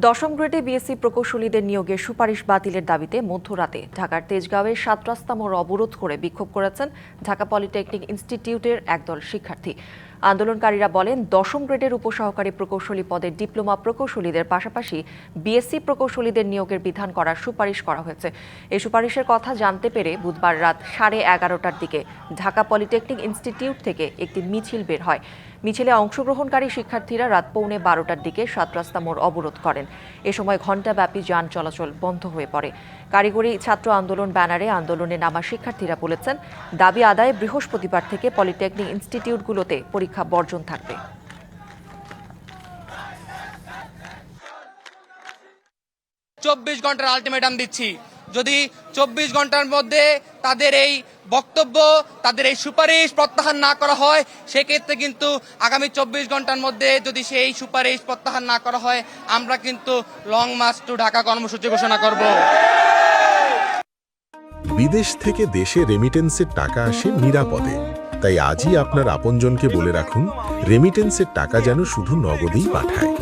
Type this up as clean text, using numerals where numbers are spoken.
দশম গ্রেডে বিএসসি প্রকৌশলীদের নিয়োগের সুপারিশ বাতিলের দাবিতে মধ্যরাতে ঢাকার তেজগাঁওয়ে ৭ রাস্তা মোড় অবরোধ করে বিক্ষোভ করেছেন ঢাকা পলিটেকনিক ইনস্টিটিউটের একদল শিক্ষার্থী। আন্দোলনকারীরা বলেন, দশম গ্রেডের উপসহকারী প্রকৌশলী পদের ডিপ্লোমা প্রকৌশলীদের পাশাপাশি বিএসসি প্রকৌশলীদের নিয়োগের বিধান করার সুপারিশ করা হয়েছে। এই সুপারিশের কথা জানতে পেরে বুধবার রাত 11:30টার দিকে ঢাকা পলিটেকনিক ইনস্টিটিউট থেকে একটি মিছিল বের হয়। মিছিলে অংশগ্রহণকারী শিক্ষার্থীরা রাত 11:45টার দিকে ৭ রাস্তা মোড় অবরোধ করেন। এ সময় ঘণ্টাব্যাপী যান চলাচল বন্ধ হয়ে পড়ে। কারিগরি ছাত্র আন্দোলন ব্যানারে আন্দোলনে নামা শিক্ষার্থীরা বলেছেন, দাবি আদায়ে বৃহস্পতিবার থেকে পলিটেকনিক ইনস্টিটিউটগুলোতে পরীক্ষা বর্জন থাকবে। 24 ঘন্টার আলটিমেটাম দিচ্ছি। যদি 24 ঘন্টার মধ্যে তাদের এই বক্তব্য, তাদের এই সুপারিশ প্রত্যাহার না করা হয়, সেক্ষেত্রে কিন্তু আগামী 24 ঘন্টার মধ্যে যদি সেই সুপারিশ প্রত্যাহার না করা হয়, আমরা কিন্তু লং মার্চ টু ঢাকা কর্মসূচি ঘোষণা করব। বিদেশ থেকে দেশে রেমিটেন্সের টাকা আসে নিরাপদে। তাই আজই আপনার আপনজনকে বলে রাখুন, রেমিটেন্সের টাকা যেন শুধু নগদেই পাঠায়।